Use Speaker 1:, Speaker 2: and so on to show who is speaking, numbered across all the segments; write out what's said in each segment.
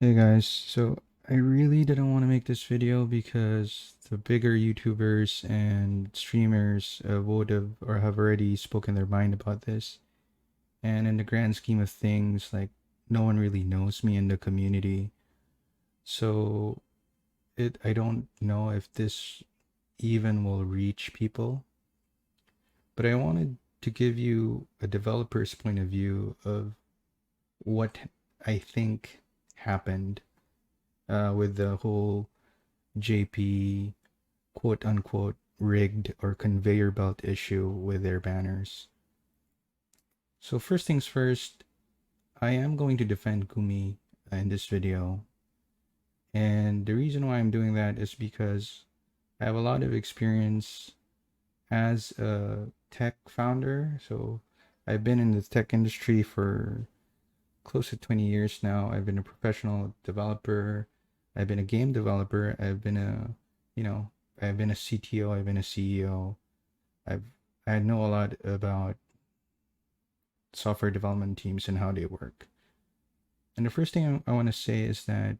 Speaker 1: Hey guys, so I really didn't want to make this video because the bigger YouTubers and streamers would have or have already spoken their mind about this. And in the grand scheme of things, like no one really knows me in the community. So I don't know if this even will reach people. But I wanted to give you a developer's point of view of what I think happened with the whole JP quote unquote rigged or conveyor belt issue with their banners. So, first things first, I am going to defend Gumi in this video. And the reason why I'm doing that is because I have a lot of experience as a tech founder. So, I've been in the tech industry for close to 20 years now. I've been a professional developer. I've been a game developer. You know, I've been a CTO. I've been a CEO. I've I know a lot about software development teams and how they work. And the first thing I want to say is that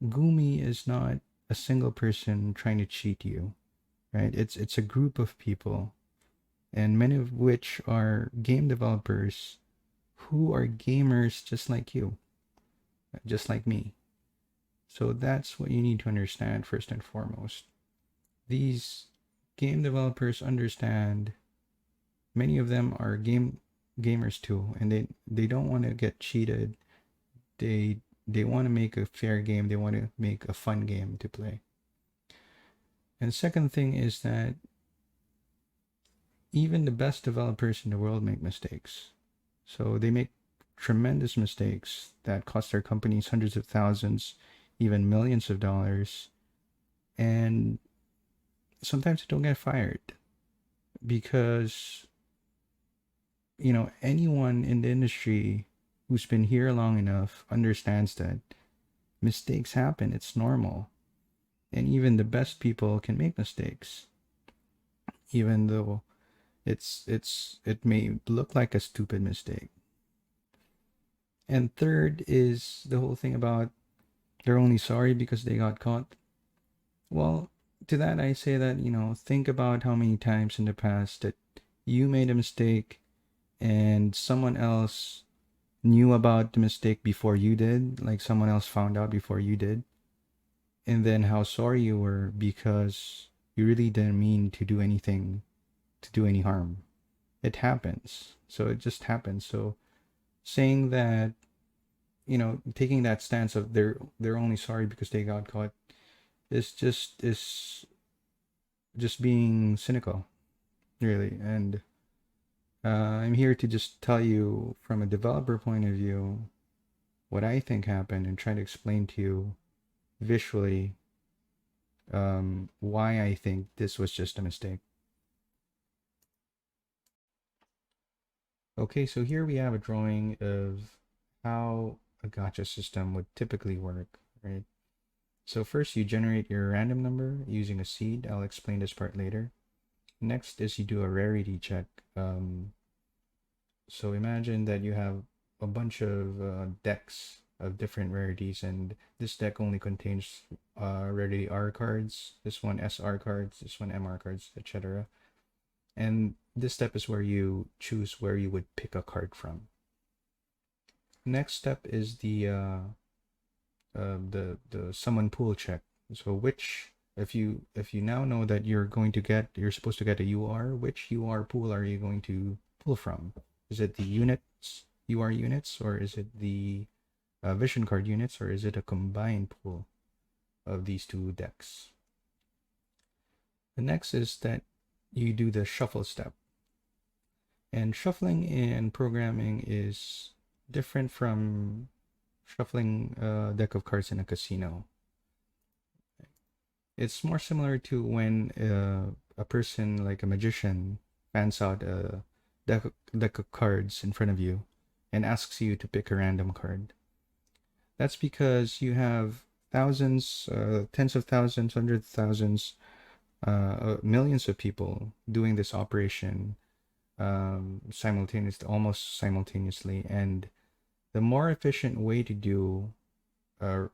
Speaker 1: Gumi is not a single person trying to cheat you, right? It's a group of people, and many of which are game developers who are gamers just like you, just like me. So that's what you need to understand first and foremost. These game developers understand many of them are gamers too, and they don't want to get cheated. They want to make a fair game. They want to make a fun game to play. And the second thing is that even the best developers in the world make mistakes. So they make tremendous mistakes that cost their companies hundreds of thousands, even millions of dollars. And sometimes they don't get fired because, anyone in the industry who's been here long enough understands that mistakes happen. It's normal. And even the best people can make mistakes, even though it may look like a stupid mistake. And third is the whole thing about they're only sorry because they got caught. Well, to that I say that, think about how many times in the past that you made a mistake and someone else knew about the mistake before you did, like someone else found out before you did, and then how sorry you were because you really didn't mean to do anything to do any harm. It happens. So it just happens. So saying that, taking that stance of they're only sorry because they got caught is just being cynical, really. And I'm here to just tell you from a developer point of view what I think happened and try to explain to you visually why I think this was just a mistake. Okay, so here we have a drawing of how a gotcha system would typically work, right? So first you generate your random number using a seed. I'll explain this part later. Next is you do a rarity check. So imagine that you have a bunch of decks of different rarities, and this deck only contains rarity R cards, this one SR cards, this one MR cards, etc. And this step is where you choose where you would pick a card from. Next step is the summon pool check. So which if you now know that you're supposed to get a UR, which UR pool are you going to pull from? Is it the units UR units, or is it the vision card units, or is it a combined pool of these two decks? The next is that you do the shuffle step. And shuffling in programming is different from shuffling a deck of cards in a casino. It's more similar to when a person like a magician pans out a deck of cards in front of you and asks you to pick a random card. That's because you have thousands, tens of thousands, hundreds of thousands, millions of people doing this operation almost simultaneously. And the more efficient way to do uh,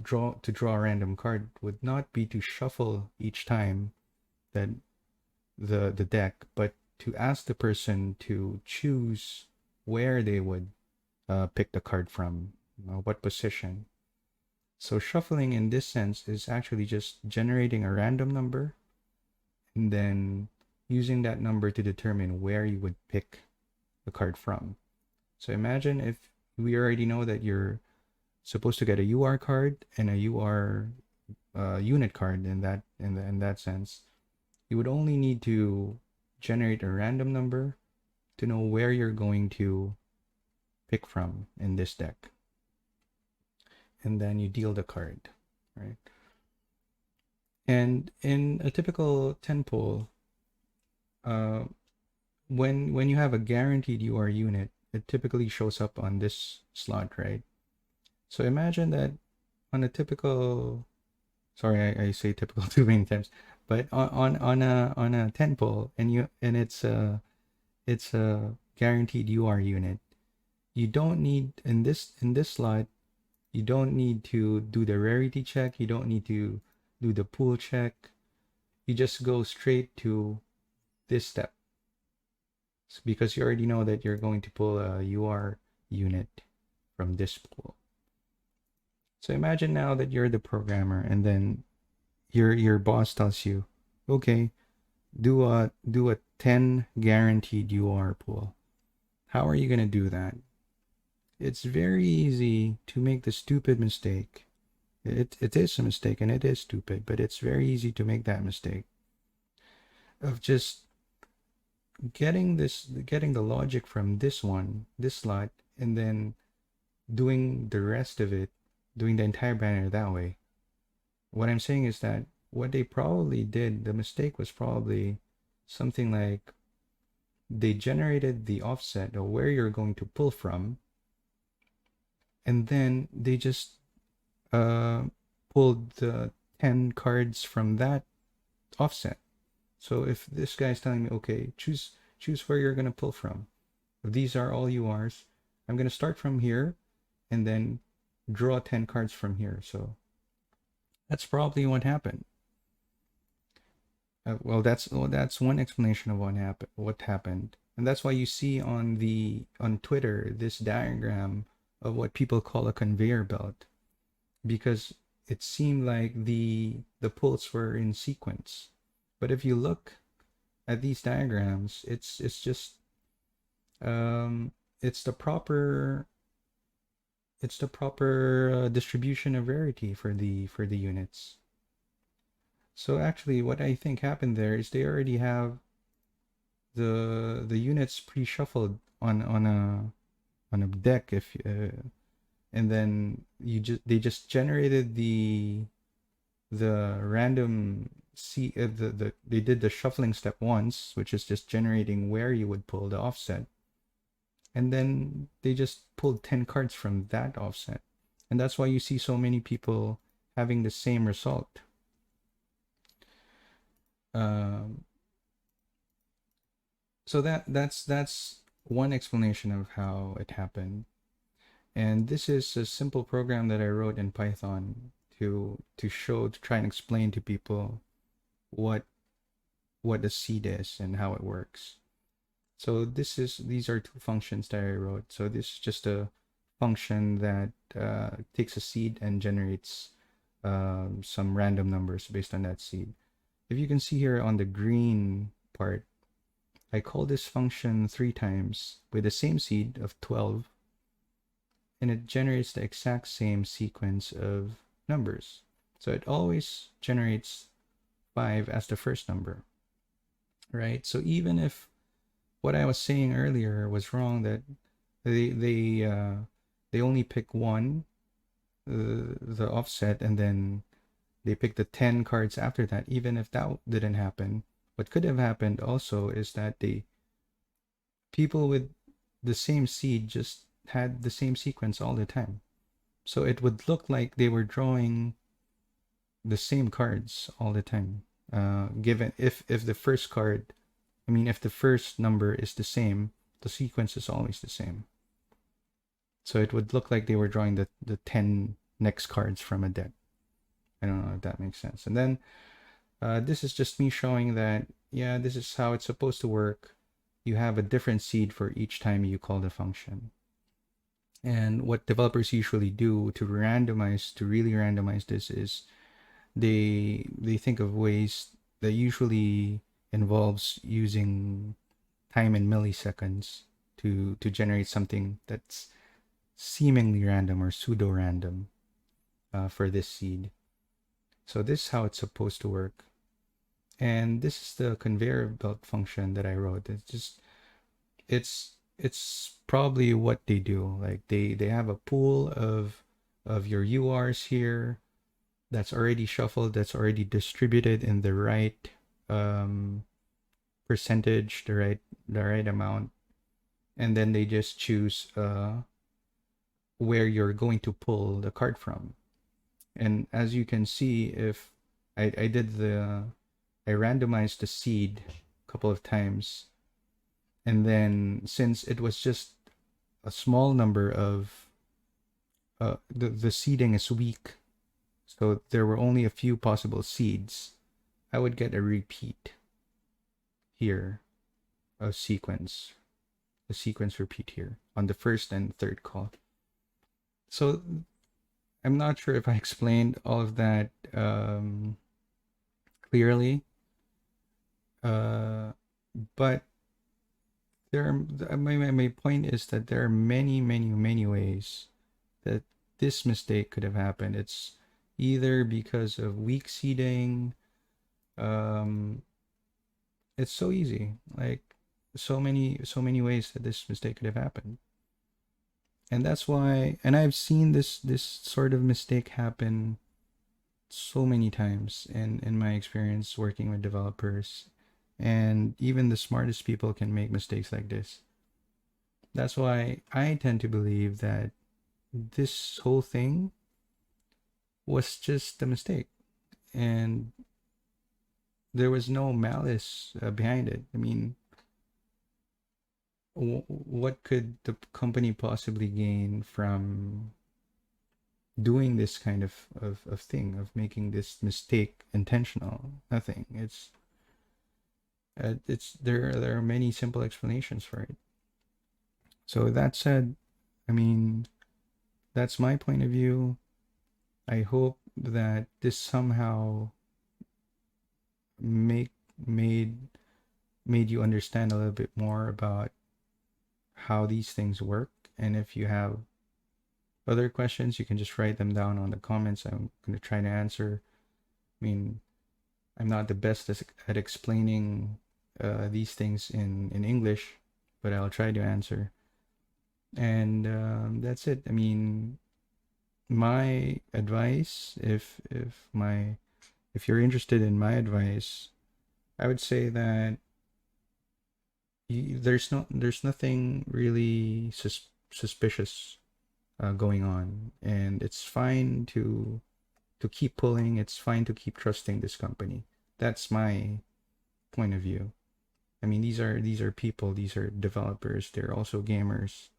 Speaker 1: draw a random card would not be to shuffle each time that the deck, but to ask the person to choose where they would pick the card from, what position. So shuffling in this sense is actually just generating a random number and then using that number to determine where you would pick the card from. So imagine if we already know that you're supposed to get a UR card and a UR unit card in that sense. You would only need to generate a random number to know where you're going to pick from in this deck. And then you deal the card, right? And in a typical 10 pull, uh, when you have a guaranteed UR unit, it typically shows up on this slot, right? So imagine that on a typical, sorry, I say typical too many times, but on a 10 pull and it's a guaranteed UR unit. You don't need in this slot, you don't need to do the rarity check, you don't need to do the pool check. You just go straight to this step. Because you already know that you're going to pull a UR unit from this pool. So imagine now that you're the programmer and then your boss tells you, okay, do a 10 guaranteed UR pool. How are you going to do that? It's very easy to make the stupid mistake. It is a mistake and it is stupid, but it's very easy to make that mistake of just getting the logic from this slot, and then doing the rest of it, doing the entire banner that way. What I'm saying is that what they probably did, the mistake was probably something like they generated the offset of where you're going to pull from, and then they just pulled the 10 cards from that offset. So if this guy's telling me, okay, choose where you're gonna pull from. If these are all URs, I'm gonna start from here and then draw 10 cards from here. So that's probably what happened. Well, that's one explanation of what happened, and that's why you see on Twitter this diagram of what people call a conveyor belt, because it seemed like the pulls were in sequence. But if you look at these diagrams, it's just it's the proper distribution of rarity for the units. So actually, what I think happened there is they already have the units pre-shuffled on a deck, if and then they just generated the random they did the shuffling step once, which is just generating where you would pull the offset, and then they just pulled 10 cards from that offset, and that's why you see so many people having the same result. So that's one explanation of how it happened. And this is a simple program that I wrote in Python to try and explain to people what a seed is and how it works. So these are two functions that I wrote. So this is just a function that takes a seed and generates some random numbers based on that seed. If you can see here on the green part, I call this function 3 times with the same seed of 12, and it generates the exact same sequence of numbers. So it always generates 5 as the first number, right? So even if what I was saying earlier was wrong, that they only pick one, the offset, and then they pick the 10 cards after that. Even if that didn't happen, what could have happened also is that people with the same seed just had the same sequence all the time. So it would look like they were drawing the same cards all the time. Given if the first card, if the first number is the same, the sequence is always the same. So it would look like they were drawing the 10 next cards from a deck. I don't know if that makes sense. And then this is just me showing that, yeah, this is how it's supposed to work. You have a different seed for each time you call the function. And what developers usually do to really randomize this is they think of ways that usually involves using time in milliseconds to generate something that's seemingly random or pseudo random for this seed. So this is how it's supposed to work. And this is the conveyor belt function that I wrote. It's probably what they do. Like they have a pool of your URs here that's already shuffled, that's already distributed in the right um, percentage, the right amount, and then they just choose where you're going to pull the card from. And as you can see, if I randomized the seed a couple of times, and then since it was just a small number of the seeding is weak, so there were only a few possible seeds, I would get a repeat here of sequence, the sequence repeat here on the first and third call. So I'm not sure if I explained all of that clearly, but my point is that there are many ways that this mistake could have happened. It's either because of weak seeding. It's so easy, like so many ways that this mistake could have happened. And that's why, and I've seen this sort of mistake happen so many times in my experience working with developers, and even the smartest people can make mistakes like this. That's why I tend to believe that this whole thing was just a mistake, and there was no malice behind it. I mean, what could the company possibly gain from doing this kind of thing, of making this mistake intentional? Nothing. It's there are many simple explanations for it. So that said, I mean, that's my point of view. I hope that this somehow make made made you understand a little bit more about how these things work. And if you have other questions, you can just write them down on the comments. I'm going to try to answer. I mean, I'm not the best at explaining these things in English, but I'll try to answer. And that's it. I mean, my advice, if you're interested in my advice, I would say that there's nothing really suspicious going on, and it's fine to keep pulling. It's fine to keep trusting this company. That's my point of view. I mean, these are people. These are developers. They're also gamers.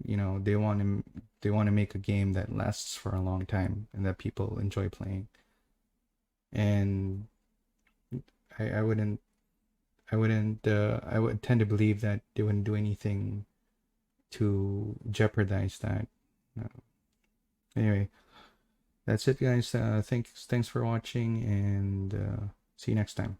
Speaker 1: You know, they want to make a game that lasts for a long time and that people enjoy playing. And I wouldn't I would tend to believe that they wouldn't do anything to jeopardize that. Anyway, that's it, guys. Thanks for watching, and see you next time.